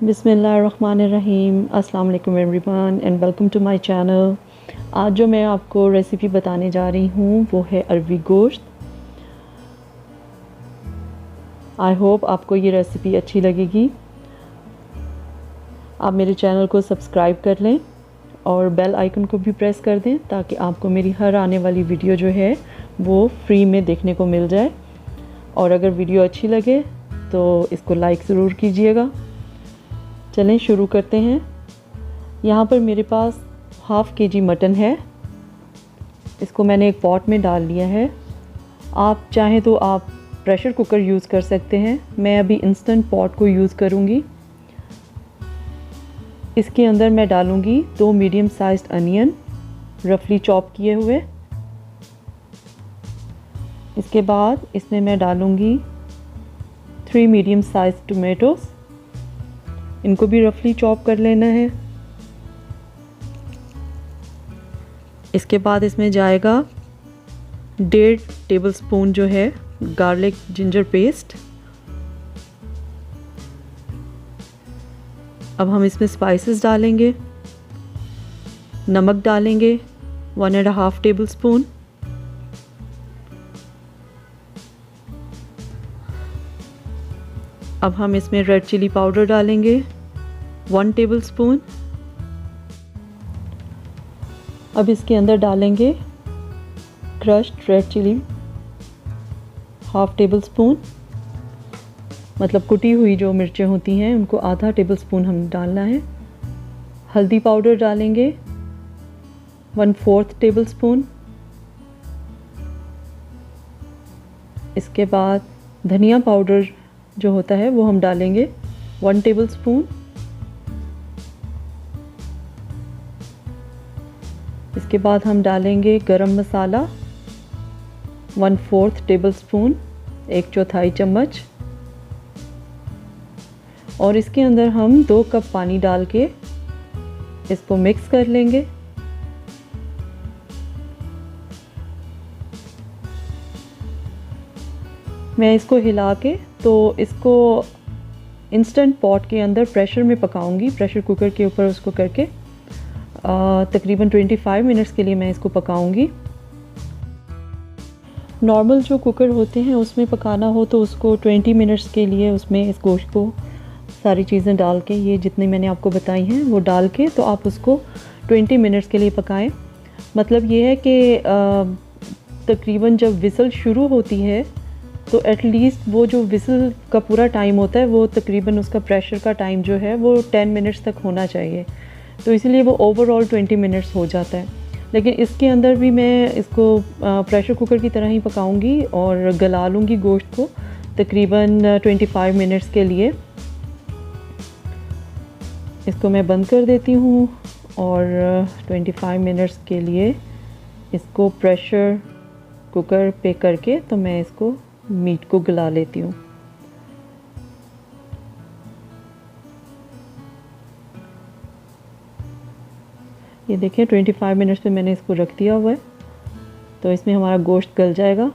बिस्मिल्लाहिर्रहमानिर्रहीम। अस्सलाम वालेकुम everyone and welcome to my channel. आज जो मैं आपको रेसिपी बताने जा रही हूँ वो है अरवी गोश्त। आई होप आपको ये रेसिपी अच्छी लगेगी। आप मेरे चैनल को सब्सक्राइब कर लें और बेल आइकन को भी प्रेस कर दें ताकि आपको मेरी हर आने वाली वीडियो जो है वो फ्री में देखने को मिल जाए। और अगर वीडियो अच्छी लगे तो इसको लाइक ज़रूर कीजिएगा। चलें शुरू करते हैं। यहाँ पर मेरे पास हाफ़ केजी मटन है। इसको मैंने एक पॉट में डाल लिया है। आप चाहें तो आप प्रेशर कुकर यूज़ कर सकते हैं। मैं अभी इंस्टेंट पॉट को यूज़ करूँगी। इसके अंदर मैं डालूँगी 2 मीडियम साइज्ड अनियन रफली चॉप किए हुए। इसके बाद इसमें मैं डालूँगी 3 मीडियम साइज्ड टोमेटोज़। इनको भी रफली चॉप कर लेना है। इसके बाद इसमें जाएगा 1.5 टेबलस्पून जो है गार्लिक जिंजर पेस्ट। अब हम इसमें स्पाइसेस डालेंगे। नमक डालेंगे 1.5 टेबलस्पून। अब हम इसमें रेड चिली पाउडर डालेंगे 1 टेबलस्पून। अब इसके अंदर डालेंगे क्रश्ड रेड चिली 1/2 टेबलस्पून। मतलब कुटी हुई जो मिर्चें होती हैं उनको आधा टेबलस्पून हम डालना है। हल्दी पाउडर डालेंगे 1/4 टेबलस्पून। इसके बाद धनिया पाउडर जो होता है वो हम डालेंगे 1 टेबलस्पून। इसके बाद हम डालेंगे गरम मसाला 1/4 टेबलस्पून, 1/4 चम्मच। और इसके अंदर हम 2 कप पानी डाल के इसको मिक्स कर लेंगे। मैं इसको हिला के तो इसको इंस्टेंट पॉट के अंदर प्रेशर में पकाऊंगी। प्रेशर कुकर के ऊपर उसको करके तकरीबन 25 मिनट्स के लिए मैं इसको पकाऊंगी। नॉर्मल जो कुकर होते हैं उसमें पकाना हो तो उसको 20 मिनट्स के लिए उसमें इस गोश्त को सारी चीज़ें डाल के, ये जितनी मैंने आपको बताई हैं वो डाल के, तो आप उसको 20 मिनट्स के लिए पकाएं। मतलब ये है कि तकरीबन जब विसल शुरू होती है तो एटलीस्ट वो जो विसल का पूरा टाइम होता है वो तकरीबन उसका प्रेशर का टाइम जो है वो 10 मिनट्स तक होना चाहिए। तो इसलिए वो ओवरऑल 20 मिनट्स हो जाता है। लेकिन इसके अंदर भी मैं इसको प्रेशर कुकर की तरह ही पकाऊंगी और गला लूँगी गोश्त को तकरीबन 25 मिनट्स के लिए। इसको मैं बंद कर देती हूँ और 25 मिनट्स के लिए इसको प्रेशर कुकर पे करके तो मैं इसको मीट को गला लेती हूँ। ये देखिए 25 मिनट्स पे मैंने इसको रख दिया हुआ है, तो इसमें हमारा गोश्त गल जाएगा।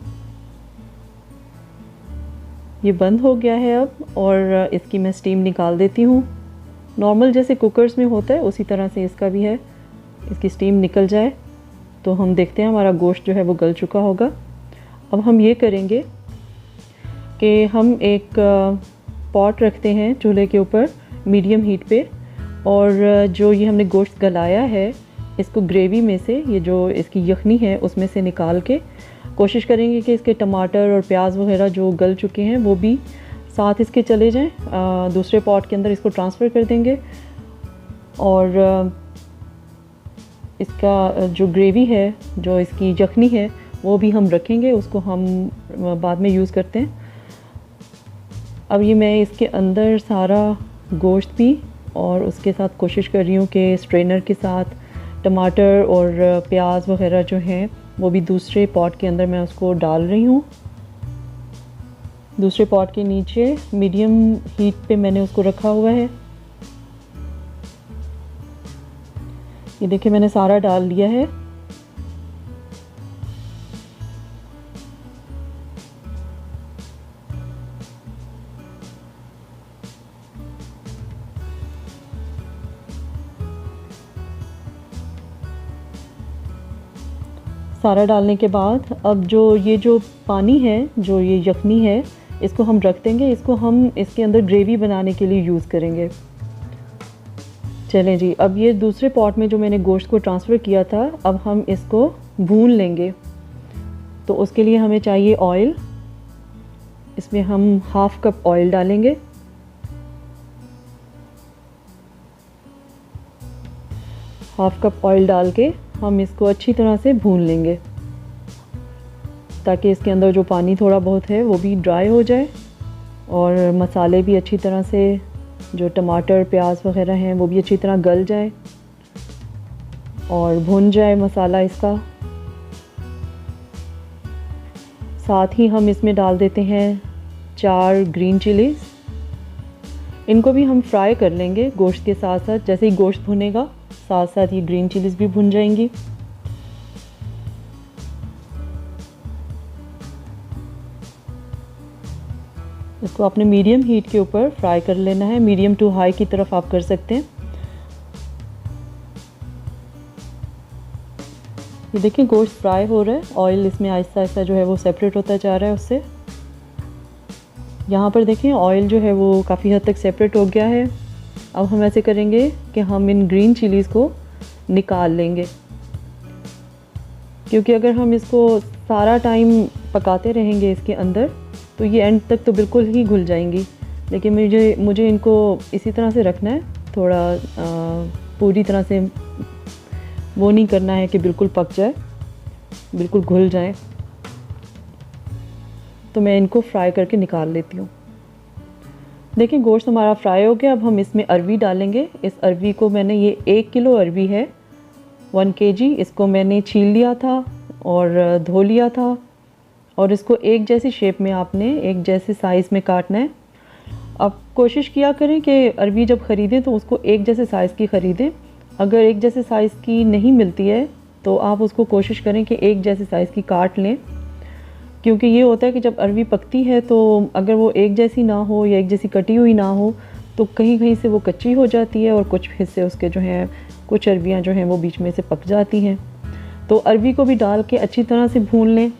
ये बंद हो गया है अब, और इसकी मैं स्टीम निकाल देती हूँ। नॉर्मल जैसे कुकर्स में होता है उसी तरह से इसका भी है। इसकी स्टीम निकल जाए तो हम देखते हैं हमारा गोश्त जो है वो गल चुका होगा। अब हम ये करेंगे कि हम एक पॉट रखते हैं चूल्हे के ऊपर मीडियम हीट पे, और जो ये हमने गोश्त गलाया है इसको ग्रेवी में से, ये जो इसकी यखनी है उसमें से निकाल के कोशिश करेंगे कि इसके टमाटर और प्याज वगैरह जो गल चुके हैं वो भी साथ इसके चले जाएं। दूसरे पॉट के अंदर इसको ट्रांसफ़र कर देंगे और इसका जो ग्रेवी है, जो इसकी यखनी है वो भी हम रखेंगे, उसको हम बाद में यूज़ करते हैं। अब ये मैं इसके अंदर सारा गोश्त भी और उसके साथ कोशिश कर रही हूँ कि स्ट्रेनर के साथ टमाटर और प्याज वगैरह जो हैं वो भी दूसरे पॉट के अंदर मैं उसको डाल रही हूँ। दूसरे पॉट के नीचे मीडियम हीट पे मैंने उसको रखा हुआ है। ये देखिए मैंने सारा डाल लिया है। सारा डालने के बाद अब जो पानी है, जो ये यखनी है, इसको हम रख देंगे। इसको हम इसके अंदर ग्रेवी बनाने के लिए यूज़ करेंगे। चलें जी, अब ये दूसरे पॉट में जो मैंने गोश्त को ट्रांसफ़र किया था, अब हम इसको भून लेंगे। तो उसके लिए हमें चाहिए ऑयल। इसमें हम हाफ़ कप ऑयल डालेंगे। हाफ़ कप ऑयल डाल के हम इसको अच्छी तरह से भून लेंगे, ताकि इसके अंदर जो पानी थोड़ा बहुत है वो भी ड्राई हो जाए और मसाले भी अच्छी तरह से, जो टमाटर प्याज वग़ैरह हैं वो भी अच्छी तरह गल जाए और भुन जाए मसाला इसका। साथ ही हम इसमें डाल देते हैं 4 ग्रीन चिलीज़। इनको भी हम फ्राई कर लेंगे गोश्त के साथ साथ। जैसे ही गोश्त भुनेगा, साथ साथ ये ग्रीन चिलीज़ भी भुन जाएंगी। इसको आपने मीडियम हीट के ऊपर फ्राई कर लेना है। मीडियम टू हाई की तरफ आप कर सकते हैं। ये देखिए गोश्त फ्राई हो रहा है, ऑयल इसमें आहिस्ता आहिस्ता जो है वो सेपरेट होता जा रहा है उससे। यहाँ पर देखें ऑयल जो है वो काफ़ी हद तक सेपरेट हो गया है। अब हम ऐसे करेंगे कि हम इन ग्रीन चिलीज़ को निकाल लेंगे, क्योंकि अगर हम इसको सारा टाइम पकाते रहेंगे इसके अंदर तो ये एंड तक तो बिल्कुल ही घुल जाएंगी। लेकिन मुझे इनको इसी तरह से रखना है, थोड़ा पूरी तरह से वो नहीं करना है कि बिल्कुल पक जाए, बिल्कुल घुल जाए। तो मैं इनको फ्राई करके निकाल लेती हूँ। देखिए गोश्त हमारा फ्राई हो गया। अब हम इसमें अरवी डालेंगे। इस अरवी को मैंने, ये 1 किलो अरवी है, 1 kg। इसको मैंने छील लिया था और धो लिया था, और इसको एक जैसी शेप में आपने एक जैसे साइज़ में काटना है। अब कोशिश किया करें कि अरवी जब ख़रीदें तो उसको एक जैसे साइज़ की ख़रीदें। अगर एक जैसे साइज़ की नहीं मिलती है तो आप उसको कोशिश करें कि एक जैसे साइज़ की काट लें, क्योंकि ये होता है कि जब अरवी पकती है तो अगर वो एक जैसी ना हो या एक जैसी कटी हुई ना हो तो कहीं कहीं से वो कच्ची हो जाती है और कुछ हिस्से उसके जो हैं, कुछ अरवियाँ जो हैं वो बीच में से पक जाती हैं। तो अरवी को भी डाल के अच्छी तरह से भून लें।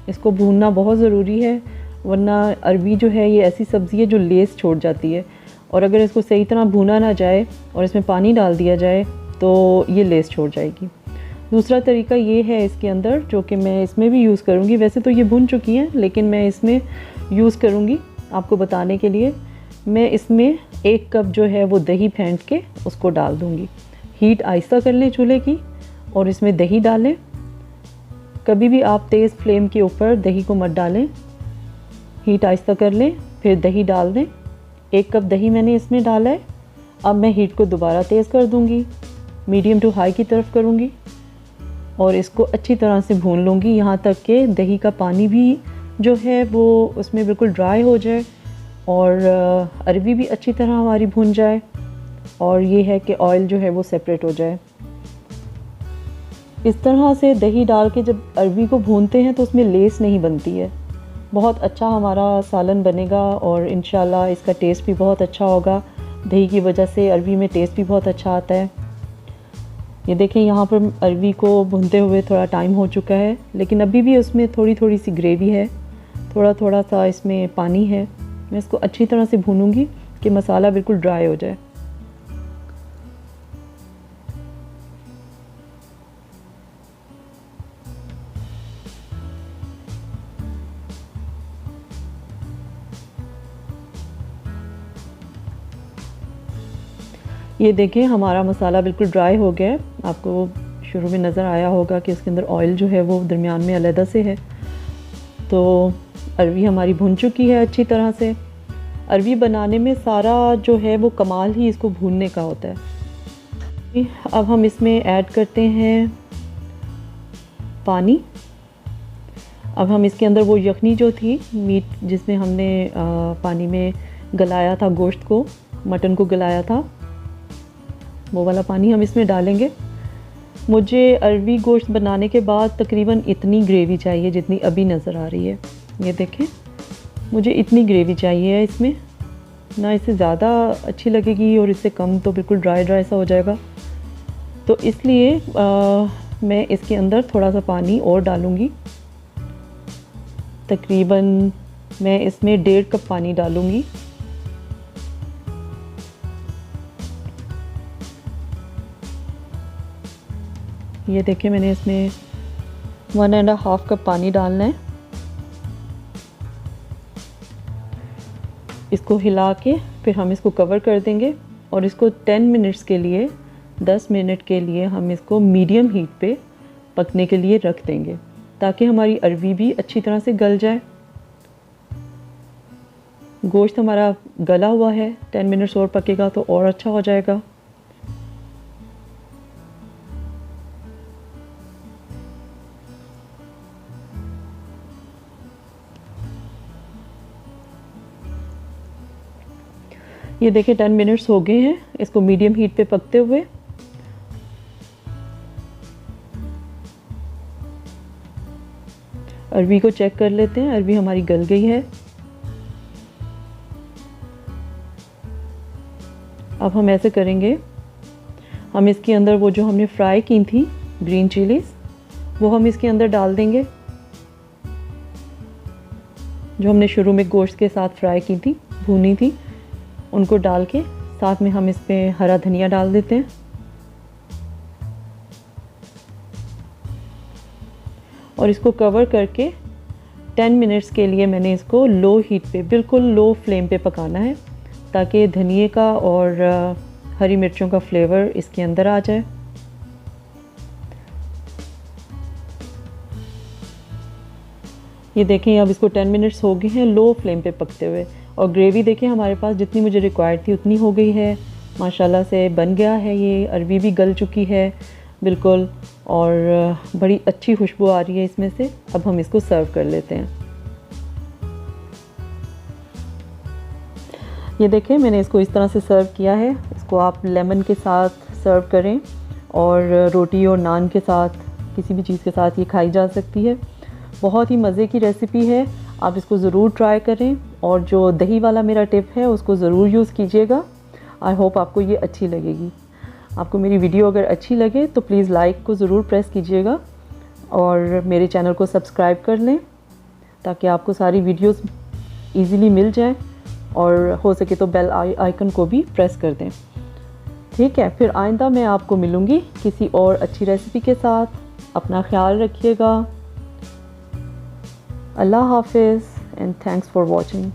इसको भूनना बहुत ज़रूरी है, वरना अरवी जो है ये ऐसी सब्ज़ी है जो लेस छोड़ जाती है, और अगर इसको सही तरह भूना ना जाए और इसमें पानी डाल दिया जाए तो ये लेस छोड़ जाएगी। दूसरा तरीका ये है इसके अंदर, जो कि मैं इसमें भी यूज़ करूँगी। वैसे तो ये भुन चुकी हैं, लेकिन मैं इसमें यूज़ करूँगी आपको बताने के लिए। मैं इसमें 1 कप जो है वो दही फेंट के उसको डाल दूँगी। हीट आहिस्ता कर लें चूल्हे की और इसमें दही डालें। कभी भी आप तेज़ फ्लेम के ऊपर दही को मत डालें, हीट आहिस्ता कर लें, फिर दही डाल दें। 1 कप दही मैंने इसमें डाला है। अब मैं हीट को दोबारा तेज़ कर दूँगी, मीडियम टू हाई की तरफ करूँगी और इसको अच्छी तरह से भून लूँगी, यहाँ तक कि दही का पानी भी जो है वो उसमें बिल्कुल ड्राई हो जाए और अरवी भी अच्छी तरह हमारी भून जाए, और ये है कि ऑयल जो है वो सेपरेट हो जाए। इस तरह से दही डाल के जब अरवी को भूनते हैं तो उसमें लेस नहीं बनती है। बहुत अच्छा हमारा सालन बनेगा और इंशाल्लाह इसका टेस्ट भी बहुत अच्छा होगा। दही की वजह से अरवी में टेस्ट भी बहुत अच्छा आता है। ये देखें यहाँ पर अरवी को भूनते हुए थोड़ा टाइम हो चुका है, लेकिन अभी भी उसमें थोड़ी थोड़ी सी ग्रेवी है, थोड़ा थोड़ा सा इसमें पानी है। मैं इसको अच्छी तरह से भूनूंगी कि मसाला बिल्कुल ड्राई हो जाए। ये देखें हमारा मसाला बिल्कुल ड्राई हो गया है। आपको शुरू में नज़र आया होगा कि इसके अंदर ऑयल जो है वो दरमियान में अलहदा से है। तो अरवी हमारी भुन चुकी है अच्छी तरह से। अरवी बनाने में सारा जो है वो कमाल ही इसको भूनने का होता है। अब हम इसमें ऐड करते हैं पानी। अब हम इसके अंदर वो यखनी जो थी मीट, जिसमें हमने पानी में गलाया था गोश्त को, मटन को गलाया था, वो वाला पानी हम इसमें डालेंगे। मुझे अरवी गोश्त बनाने के बाद तकरीबन इतनी ग्रेवी चाहिए जितनी अभी नज़र आ रही है। ये देखें मुझे इतनी ग्रेवी चाहिए है इसमें, ना इससे ज़्यादा अच्छी लगेगी और इससे कम तो बिल्कुल ड्राई ड्राई सा हो जाएगा। तो इसलिए मैं इसके अंदर थोड़ा सा पानी और डालूँगी। तकरीबन मैं इसमें 1.5 कप पानी डालूँगी। ये देखिए मैंने इसमें 1.5 कप पानी डालना है। इसको हिला के फिर हम इसको कवर कर देंगे और इसको 10 मिनट्स के लिए 10 मिनट के लिए हम इसको मीडियम हीट पे पकने के लिए रख देंगे ताकि हमारी अरवी भी अच्छी तरह से गल जाए। गोश्त हमारा गला हुआ है, 10 मिनट्स और पकेगा तो और अच्छा हो जाएगा। ये देखिए 10 मिनट्स हो गए हैं इसको मीडियम हीट पे पकते हुए। अरवी को चेक कर लेते हैं, अरवी हमारी गल गई है। अब हम ऐसे करेंगे, हम इसके अंदर वो जो हमने फ्राई की थी ग्रीन चिलीज वो हम इसके अंदर डाल देंगे, जो हमने शुरू में गोश्त के साथ फ्राई की थी, भूनी थी, उनको डाल के साथ में हम इस पे हरा धनिया डाल देते हैं और इसको कवर करके 10 मिनट्स के लिए मैंने इसको लो हीट पे, बिल्कुल लो फ्लेम पे पकाना है ताकि धनिए का और हरी मिर्चों का फ्लेवर इसके अंदर आ जाए। ये देखें अब इसको 10 मिनट्स हो गए हैं लो फ्लेम पे पकते हुए और ग्रेवी देखें हमारे पास जितनी मुझे रिक्वायर्ड थी उतनी हो गई है। माशाल्लाह से बन गया है, ये अरवी भी गल चुकी है बिल्कुल और बड़ी अच्छी खुशबू आ रही है इसमें से। अब हम इसको सर्व कर लेते हैं। ये देखें मैंने इसको इस तरह से सर्व किया है। इसको आप लेमन के साथ सर्व करें और रोटी और नान के साथ, किसी भी चीज़ के साथ ये खाई जा सकती है। बहुत ही मज़े की रेसिपी है, आप इसको ज़रूर ट्राई करें और जो दही वाला मेरा टिप है उसको ज़रूर यूज़ कीजिएगा। आई होप आपको ये अच्छी लगेगी। आपको मेरी वीडियो अगर अच्छी लगे तो प्लीज़ लाइक को ज़रूर प्रेस कीजिएगा और मेरे चैनल को सब्सक्राइब कर लें ताकि आपको सारी वीडियोस इजीली मिल जाए और हो सके तो बेल आइकन को भी प्रेस कर दें। ठीक है, फिर आइंदा मैं आपको मिलूँगी किसी और अच्छी रेसिपी के साथ। अपना ख्याल रखिएगा। अल्लाह हाफिज़ एंड थैंक्स फॉर वॉचिंग।